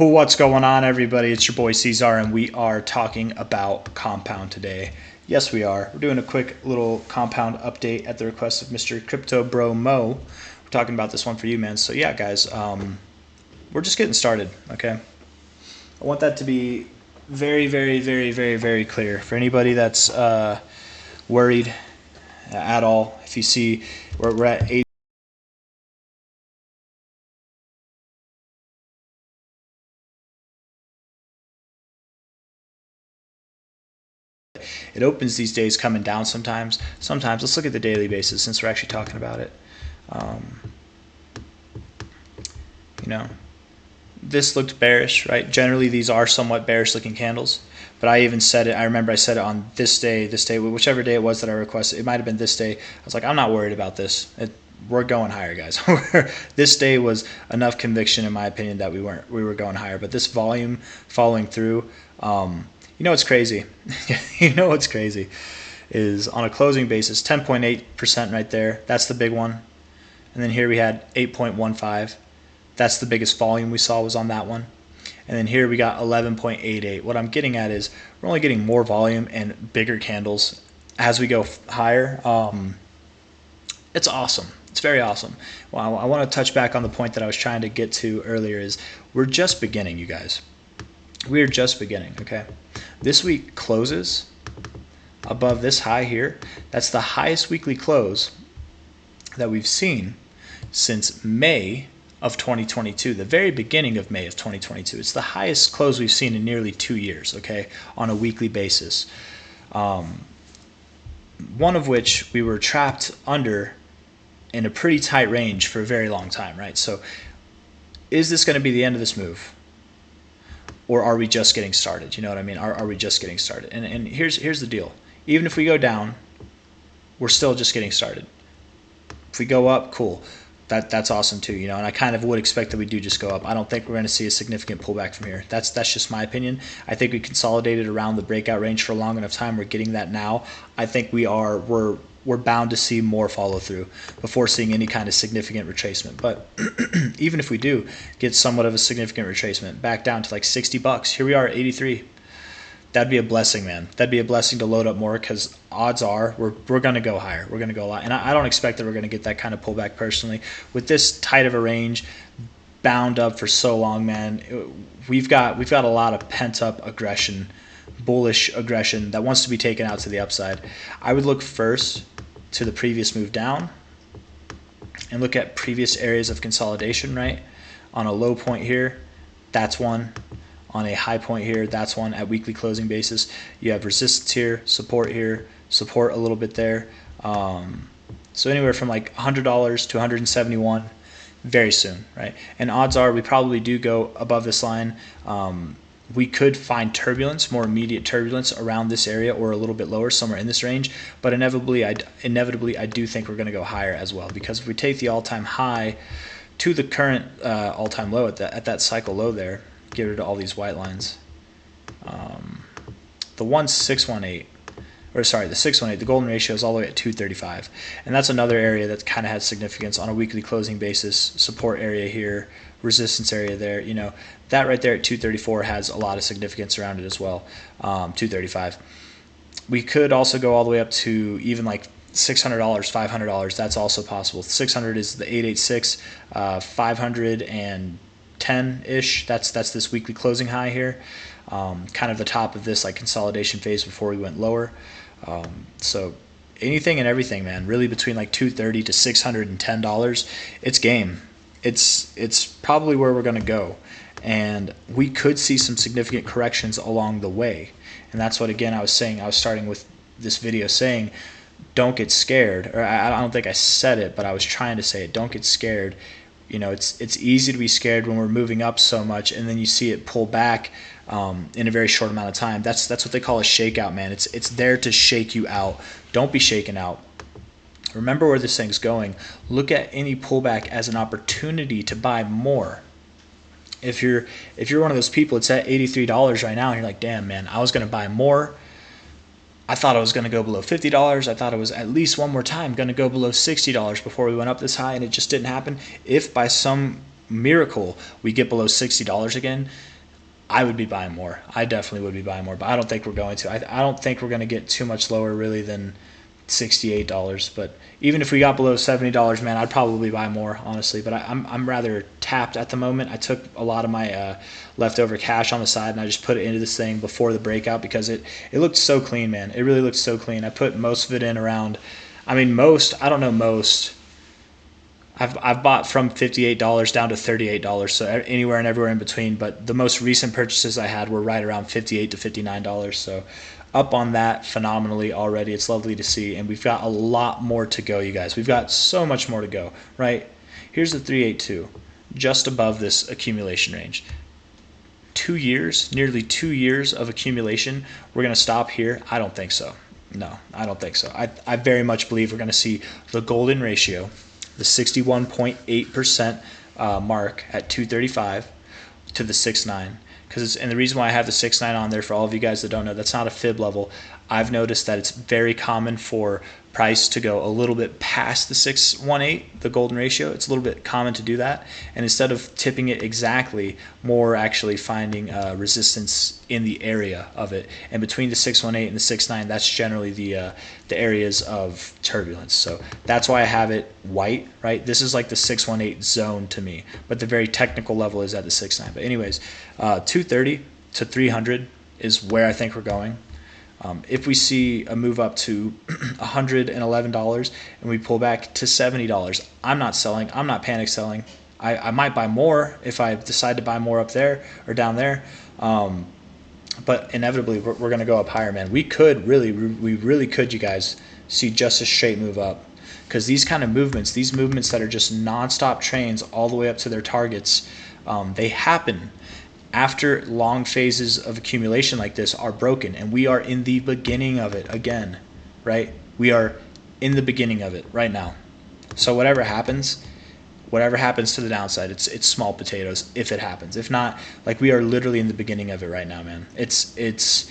What's going on, everybody? It's your boy C-Zar, and we are talking about compound today. Yes, we are. We're doing a quick little compound update at the request of Mr. Crypto Bro Mo. We're talking about this one for you, man. So yeah, guys, we're just getting started, okay? I want that to be very, very, very, very, very clear for anybody that's worried at all. If you see we're at 8. It opens these days coming down sometimes. Let's look at the daily basis since we're actually talking about it. You know, this looked bearish, right? Generally, these are somewhat bearish looking candles. But I even said it, I remember I said it on this day, whichever day it was that I requested. It might have been this day. I was like, I'm not worried about this. We're going higher, guys. This day was enough conviction, in my opinion, that we were going higher. But this volume following through, you know what's crazy? You know what's crazy is on a closing basis, 10.8% right there. That's the big one. And then here we had 8.15. That's the biggest volume we saw was on that one. And then here we got 11.88. What I'm getting at is we're only getting more volume and bigger candles as we go higher. It's awesome. It's very awesome. Well, I want to touch back on the point that I was trying to get to earlier is we're just beginning, you guys. We are just beginning, okay? This week closes above this high here. That's the highest weekly close that we've seen since May of 2022, the very beginning of May of 2022. It's the highest close we've seen in nearly 2 years, okay, on a weekly basis. One of which we were trapped under in a pretty tight range for a very long time, right? So is this going to be the end of this move? Or are we just getting started? You know what I mean? Are we just getting started? And here's the deal. Even if we go down, we're still just getting started. If we go up, cool. That's awesome too, you know, and I kind of would expect that we do just go up. I don't think we're going to see a significant pullback from here. That's just my opinion. I think we consolidated around the breakout range for a long enough time. We're getting that now. I think we're bound to see more follow through before seeing any kind of significant retracement. But even if we do get somewhat of a significant retracement back down to like $60, here we are at 83. That'd be a blessing, man. That'd be a blessing to load up more because odds are we're going to go higher. We're going to go a lot. And I don't expect that we're going to get that kind of pullback personally. With this tight of a range, bound up for so long, man, we've got a lot of pent-up aggression, bullish aggression that wants to be taken out to the upside. I would look first to the previous move down and look at previous areas of consolidation, right? On a low point here, that's one. On a high point here, that's one. At weekly closing basis, you have resistance here, support a little bit there. So anywhere from like $100 to $171 very soon, right? And odds are we probably do go above this line. We could find turbulence, more immediate turbulence around this area or a little bit lower, somewhere in this range. But inevitably, I do think we're going to go higher as well, because if we take the all-time high to the current all-time low at that cycle low there, get rid of all these white lines. The 618, the golden ratio is all the way at 235. And that's another area that kind of has significance on a weekly closing basis. Support area here, resistance area there. You know, that right there at 234 has a lot of significance around it as well. 235. We could also go all the way up to even like $600, $500. That's also possible. 600 is the 886, 510-ish. That's this weekly closing high here. Kind of the top of this like consolidation phase before we went lower. So anything and everything, man, really between like $230 to $610, it's game. It's probably where we're going to go. And we could see some significant corrections along the way. And that's what, again, I was saying. I was starting with this video saying, don't get scared. Or I don't think I said it, but I was trying to say it. Don't get scared. You know, it's easy to be scared when we're moving up so much, and then you see it pull back in a very short amount of time. That's what they call a shakeout, man. It's there to shake you out. Don't be shaken out. Remember where this thing's going. Look at any pullback as an opportunity to buy more. If you're one of those people, it's at $83 right now, and you're like, damn, man, I was going to buy more. I thought it was going to go below $50. I thought it was at least one more time going to go below $60 before we went up this high, and it just didn't happen. If by some miracle we get below $60 again, I would be buying more. I definitely would be buying more, but I don't think we're going to. I don't think we're going to get too much lower really than $68. But even if we got below $70, man, I'd probably buy more, honestly. But I'm rather tapped at the moment. I took a lot of my leftover cash on the side and I just put it into this thing before the breakout because it looked so clean, man. It really looked so clean. I put most of it in around, I mean, most, I don't know, most. I've bought from $58 down to $38, so anywhere and everywhere in between. But the most recent purchases I had were right around $58 to $59. So up on that phenomenally already. It's lovely to see, and we've got a lot more to go, you guys. We've got so much more to go, right? Here's the 382, just above this accumulation range. 2 years, nearly 2 years of accumulation. We're going to stop here? I don't think so. No, I don't think so. I very much believe we're going to see the golden ratio, the 61.8% mark at 235 to the 6.9. And the reason why I have the 6.9 on there for all of you guys that don't know, that's not a fib level. I've noticed that it's very common for price to go a little bit past the 618, the golden ratio. It's a little bit common to do that. And instead of tipping it exactly, more actually finding resistance in the area of it. And between the 618 and the 6.9, that's generally the areas of turbulence. So that's why I have it white, right? This is like the 618 zone to me, but the very technical level is at the 6.9. But anyways, 230 to 300 is where I think we're going. If we see a move up to $111 and we pull back to $70, I'm not selling. I'm not panic selling. I might buy more if I decide to buy more up there or down there. But inevitably, we're going to go up higher, man. We really could, you guys, see just a straight move up. Because these kind of movements, these movements that are just nonstop trains all the way up to their targets, they happen after long phases of accumulation like this are broken, and we are in the beginning of it again, right? We are in the beginning of it right now. So whatever happens to the downside, it's small potatoes if it happens. If not, like, we are literally in the beginning of it right now, man. It's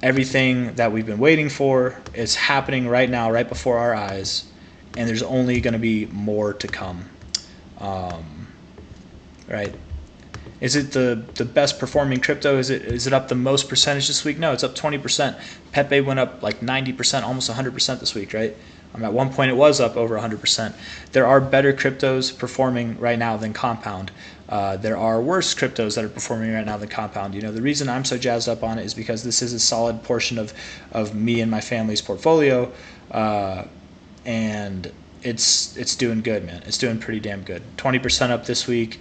everything that we've been waiting for. It's happening right now, right before our eyes, and there's only going to be more to come, right? Is it the best performing crypto? Is it up the most percentage this week? No, it's up 20%. Pepe went up like 90%, almost 100% this week, right? At one point it was up over 100%. There are better cryptos performing right now than Compound. There are worse cryptos that are performing right now than Compound. You know, the reason I'm so jazzed up on it is because this is a solid portion of me and my family's portfolio, and it's doing good, man. It's doing pretty damn good. 20% up this week.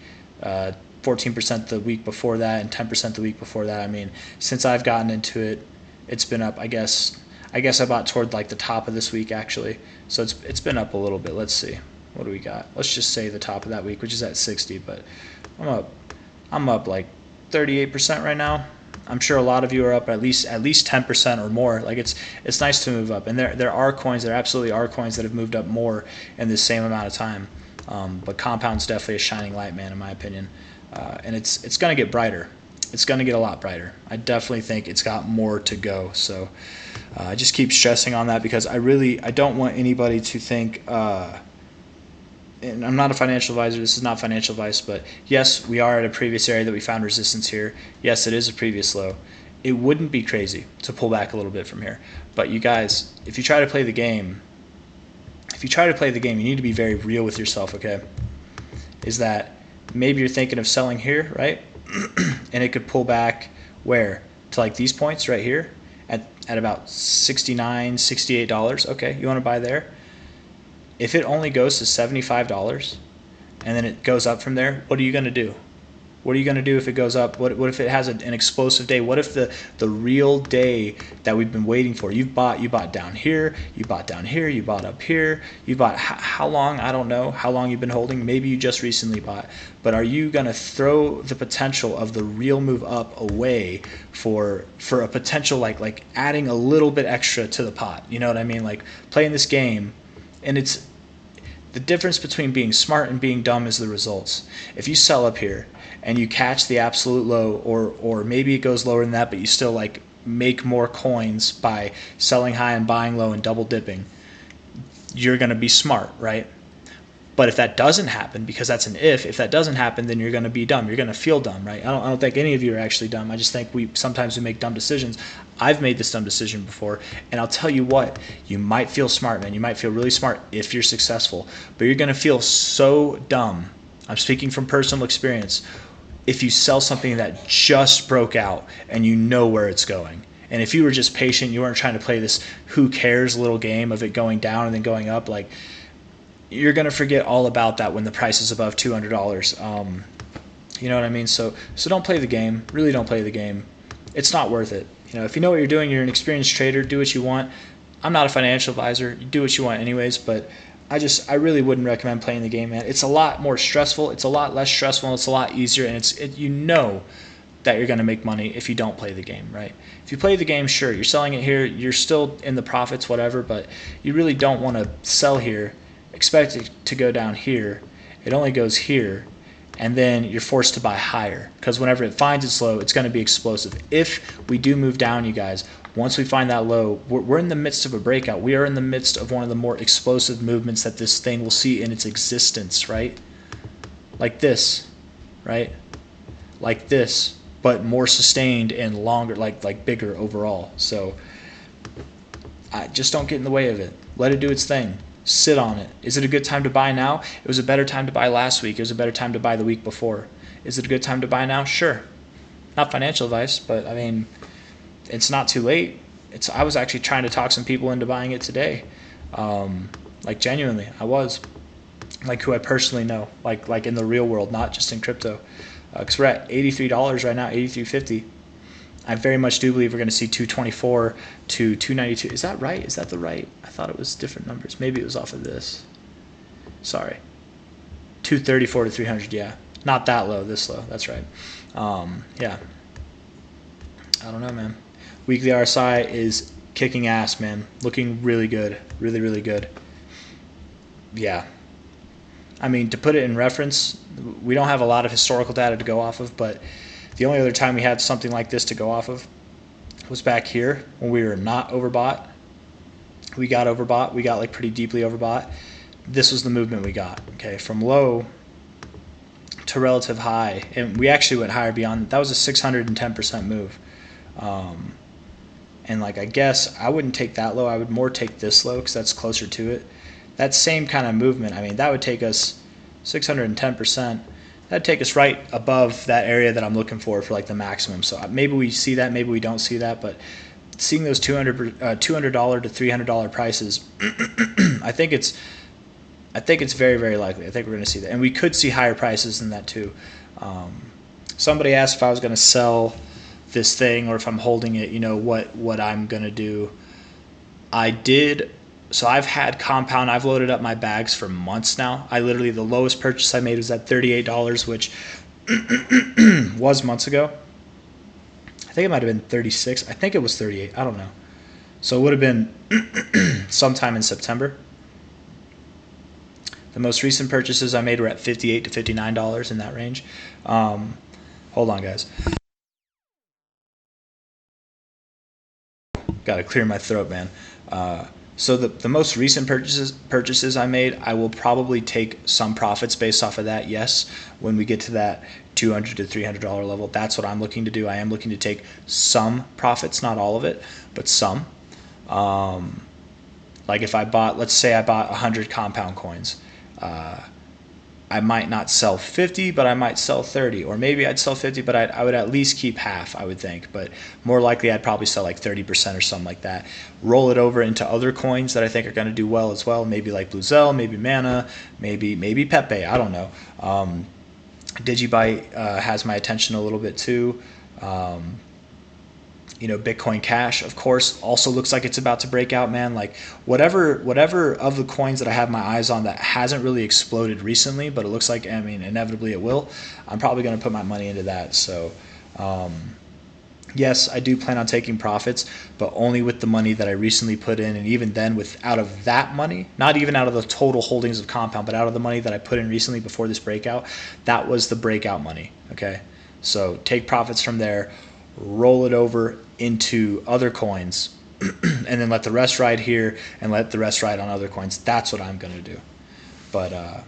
14% the week before that, and 10% the week before that. I mean, since I've gotten into it, it's been up. I guess I bought toward like the top of this week actually, so it's been up a little bit. Let's see, what do we got? Let's just say the top of that week, which is at 60. But I'm up like 38% right now. I'm sure a lot of you are up at least 10% or more. Like, it's nice to move up, and there absolutely are coins that have moved up more in the same amount of time. But Compound's definitely a shining light, man, in my opinion. And it's going to get brighter. It's going to get a lot brighter. I definitely think it's got more to go. So I just keep stressing on that because I don't want anybody to think, and I'm not a financial advisor, this is not financial advice, but yes, we are at a previous area that we found resistance here. Yes, it is a previous low. It wouldn't be crazy to pull back a little bit from here. But you guys, if you try to play the game, you need to be very real with yourself, okay? Is that maybe you're thinking of selling here, right? And it could pull back where? To like these points right here at about $69, $68. Okay, you want to buy there? If it only goes to $75 and then it goes up from there, what are you going to do? What are you going to do if it goes up? What if it has an explosive day? What if the real day that we've been waiting for? You bought down here, you bought down here, you bought up here, you bought how long? I don't know how long you've been holding. Maybe you just recently bought. But are you going to throw the potential of the real move up away for a potential like adding a little bit extra to the pot? You know what I mean? Like playing this game, and it's the difference between being smart and being dumb is the results. If you sell up here and you catch the absolute low, or maybe it goes lower than that, but you still like make more coins by selling high and buying low and double dipping, you're going to be smart, right? But if that doesn't happen, because that's an if that doesn't happen, then you're going to be dumb. You're going to feel dumb, right? I don't think any of you are actually dumb. I just think sometimes we make dumb decisions. I've made this dumb decision before, and I'll tell you what, you might feel smart, man. You might feel really smart if you're successful, but you're going to feel so dumb. I'm speaking from personal experience. If you sell something that just broke out and you know where it's going. And if you were just patient, you weren't trying to play this who cares little game of it going down and then going up, like, you're going to forget all about that when the price is above $200. You know what I mean? So don't play the game. Really don't play the game. It's not worth it. If you know what you're doing, you're an experienced trader, do what you want. I'm not a financial advisor. You do what you want anyways, but I really wouldn't recommend playing the game, man. It's a lot more stressful. It's a lot less stressful. It's a lot easier, and you know that you're going to make money if you don't play the game, right? If you play the game, sure, you're selling it here. You're still in the profits, whatever, but you really don't want to sell here, expect it to go down here. It only goes here, and then you're forced to buy higher because whenever it finds its low, it's going to be explosive. If we do move down, you guys, once we find that low, we're in the midst of a breakout. We are in the midst of one of the more explosive movements that this thing will see in its existence, right? Like this, right? Like this, but more sustained and longer, like bigger overall. So I just don't get in the way of it. Let it do its thing. Sit on it. Is it a good time to buy now? It was a better time to buy last week. It was a better time to buy the week before. Is it a good time to buy now? Sure. Not financial advice, but I mean, it's not too late. I was actually trying to talk some people into buying it today. Like genuinely, I was. Like who I personally know, like in the real world, not just in crypto. Because we're at $83 right now, $83.50. I very much do believe we're going to see 224 to 292. Is that right? Is that the right? I thought it was different numbers. Maybe it was off of this. Sorry. 234 to 300, yeah. Not that low, this low. That's right. Yeah. I don't know, man. Weekly RSI is kicking ass, man. Looking really good. Really, really good. Yeah. I mean, to put it in reference, we don't have a lot of historical data to go off of, but the only other time we had something like this to go off of was back here when we were not overbought. We got overbought. We got like pretty deeply overbought. This was the movement we got, okay, from low to relative high, and we actually went higher beyond. That was a 610% move. And like I guess I wouldn't take that low. I would more take this low because that's closer to it. That same kind of movement, I mean, that would take us 610%. That'd take us right above that area that I'm looking for like the maximum. So maybe we see that, maybe we don't see that, but seeing those $200 to $300 prices, I think it's very, very likely. I think we're going to see that, and we could see higher prices than that too. Somebody asked if I was going to sell this thing or if I'm holding it. What I'm going to do. I did. So I've had compound. I've loaded up my bags for months now. The lowest purchase I made was at $38, which was months ago. I think it might have been 36. I think it was 38. I don't know. So it would have been sometime in September. The most recent purchases I made were at $58 to $59 in that range. Hold on, guys. Got to clear my throat, man. So the most recent purchases I made, I will probably take some profits based off of that. Yes, when we get to that $200 to $300 level, that's what I'm looking to do. I am looking to take some profits, not all of it, but some. Like if let's say I bought 100 compound coins. I might not sell 50, but I might sell 30, or maybe I'd sell 50, but I would at least keep half, I would think. But more likely, I'd probably sell like 30% or something like that. Roll it over into other coins that I think are going to do well as well. Maybe like Bluezell, maybe Mana, maybe Pepe. I don't know. Digibyte has my attention a little bit too. Bitcoin Cash, of course, also looks like it's about to break out, man. Like whatever of the coins that I have my eyes on that hasn't really exploded recently, but it looks like, I mean, inevitably it will. I'm probably going to put my money into that. So, yes, I do plan on taking profits, but only with the money that I recently put in, and even then, out of that money, not even out of the total holdings of Compound, but out of the money that I put in recently before this breakout, that was the breakout money. Okay, so take profits from there, roll it over into other coins, and then let the rest ride here and let the rest ride on other coins. That's what I'm going to do. But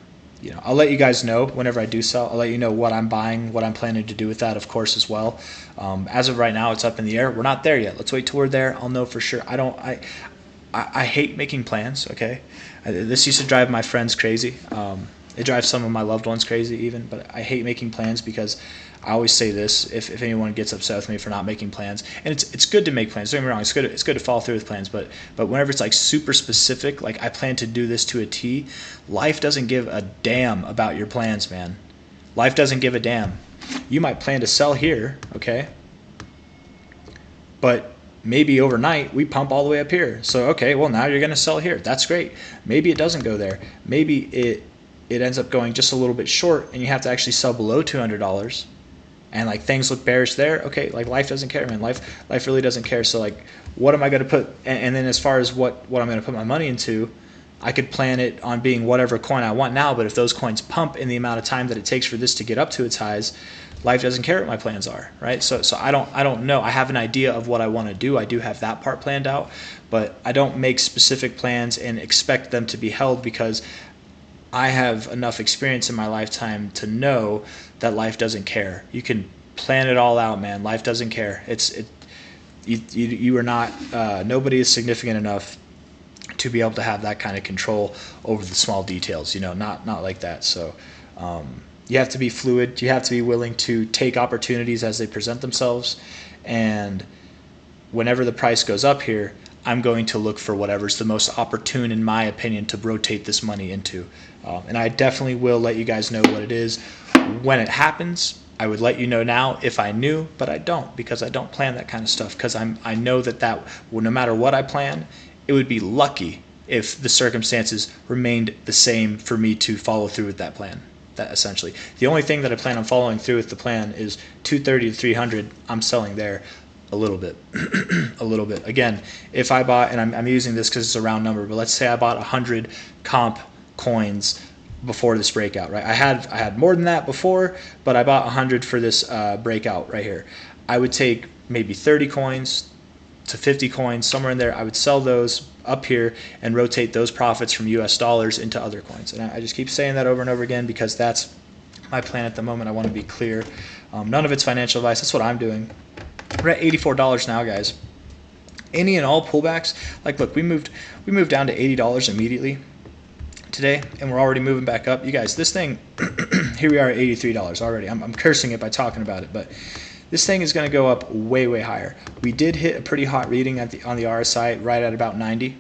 I'll let you guys know whenever I do sell. I'll let you know what I'm buying, what I'm planning to do with that, of course, as well. As of right now, it's up in the air. We're not there yet. Let's wait till we're there. I'll know for sure. I hate making plans. Okay, this used to drive my friends crazy. It drives some of my loved ones crazy even. But I hate making plans because I always say this: if anyone gets upset with me for not making plans, and it's good to make plans. Don't get me wrong; it's good to follow through with plans. But whenever it's like super specific, like I plan to do this to a T, life doesn't give a damn about your plans, man. Life doesn't give a damn. You might plan to sell here, okay, but maybe overnight we pump all the way up here. So okay, well now you're going to sell here. That's great. Maybe it doesn't go there. Maybe it ends up going just a little bit short, and you have to actually sell below $200. And like things look bearish there. Okay, like life doesn't care, man. Life really doesn't care. So like, what am I going to put? And then as far as what I'm going to put my money into, I could plan it on being whatever coin I want now. But if those coins pump in the amount of time that it takes for this to get up to its highs, life doesn't care what my plans are, right? So I don't know. I have an idea of what I want to do. I do have that part planned out, but I don't make specific plans and expect them to be held because I have enough experience in my lifetime to know that life doesn't care. You can plan it all out, man. Life doesn't care. You are not. Nobody is significant enough to be able to have that kind of control over the small details. Not like that. So you have to be fluid. You have to be willing to take opportunities as they present themselves. And whenever the price goes up here, I'm going to look for whatever's the most opportune, in my opinion, to rotate this money into. And I definitely will let you guys know what it is when it happens. I would let you know now if I knew, but I don't, because I don't plan that kind of stuff, because I know that well, no matter what I plan, it would be lucky if the circumstances remained the same for me to follow through with that plan. That essentially, the only thing that I plan on following through with the plan is 230 to 300. I'm selling there a little bit. A little bit. Again, if I bought, and I'm using this because it's a round number, but let's say I bought 100 comp coins before this breakout, right? I had more than that before, but I bought 100 for this breakout right here. I would take maybe 30 coins to 50 coins, somewhere in there. I would sell those up here and rotate those profits from US dollars into other coins. And I just keep saying that over and over again because that's my plan at the moment. I want to be clear. None of it's financial advice. That's what I'm doing. We're at $84 now, guys. Any and all pullbacks, like look, we moved down to $80 immediately today, and we're already moving back up. You guys, this thing, here we are at $83 already. I'm cursing it by talking about it, but this thing is going to go up way, way higher. We did hit a pretty hot reading on the RSI right at about 90.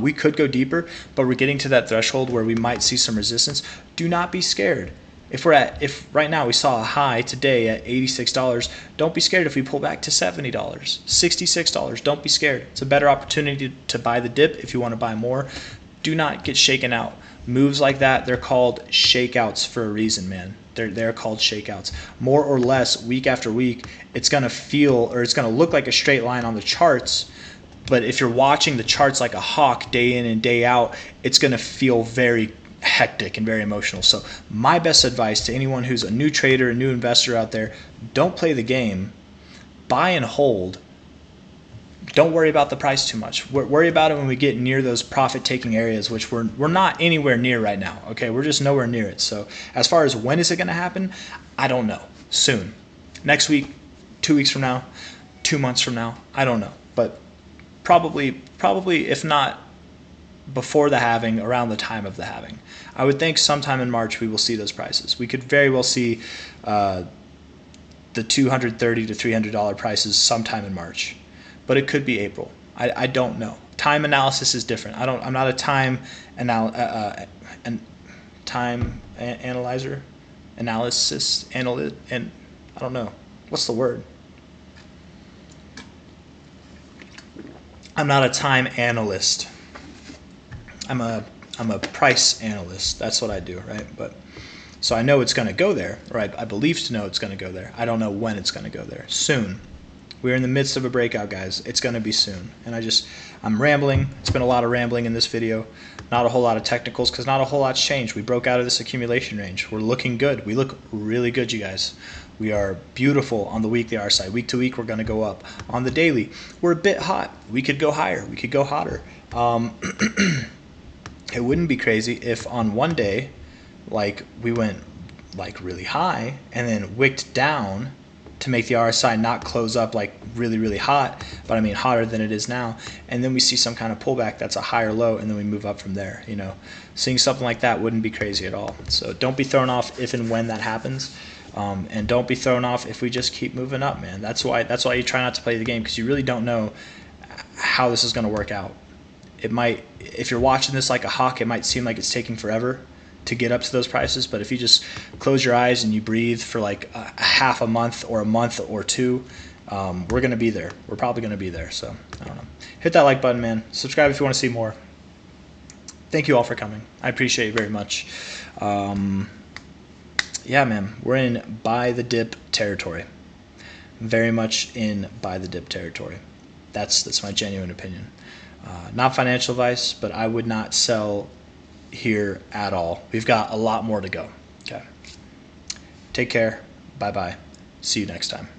We could go deeper, but we're getting to that threshold where we might see some resistance. Do not be scared. If right now we saw a high today at $86, don't be scared if we pull back to $70, $66. Don't be scared. It's a better opportunity to buy the dip if you want to buy more. Do not get shaken out. Moves like that, they're called shakeouts for a reason, man. They're called shakeouts. More or less, week after week, it's going to feel, or it's going to look like a straight line on the charts. But if you're watching the charts like a hawk day in and day out, it's going to feel very hectic and very emotional. So my best advice to anyone who's a new trader, a new investor out there, don't play the game. Buy and hold. Don't worry about the price too much. Worry about it when we get near those profit-taking areas, which we're not anywhere near right now. Okay, we're just nowhere near it. So as far as when is it going to happen, I don't know. Soon. Next week, 2 weeks from now, 2 months from now, I don't know. But probably if not before the halving, around the time of the halving. I would think sometime in March we will see those prices. We could very well see the $230 to $300 prices sometime in March, but it could be April. I don't know. Time analysis is different. I'm not a time analysis, and I don't know. What's the word? I'm not a time analyst. I'm a price analyst. That's what I do, right? But so I know it's going to go there, or I believe to know it's going to go there. I don't know when it's going to go there. Soon. We're in the midst of a breakout, guys. It's going to be soon. And I'm rambling. It's been a lot of rambling in this video. Not a whole lot of technicals because not a whole lot's changed. We broke out of this accumulation range. We're looking good. We look really good, you guys. We are beautiful on the weekly RSI. Week to week, we're going to go up. On the daily, we're a bit hot. We could go higher. We could go hotter. It wouldn't be crazy if on one day like we went like really high and then wicked down to make the RSI not close up like really, really hot, but I mean hotter than it is now. And then we see some kind of pullback that's a higher low, and then we move up from there. You know, seeing something like that wouldn't be crazy at all. So don't be thrown off if and when that happens. And don't be thrown off if we just keep moving up, man. That's why you try not to play the game, because you really don't know how this is going to work out. It might, if you're watching this like a hawk, it might seem like it's taking forever to get up to those prices, but if you just close your eyes and you breathe for like a half a month or a month or two, we're going to be there. We're probably going to be there. So I don't know. Hit that like button, man. Subscribe if you want to see more. Thank you all for coming. I appreciate it very much. Yeah, man, we're in buy the dip territory. Very much in buy the dip territory. That's my genuine opinion. Not financial advice, but I would not sell here at all. We've got a lot more to go. Okay. Take care. Bye-bye. See you next time.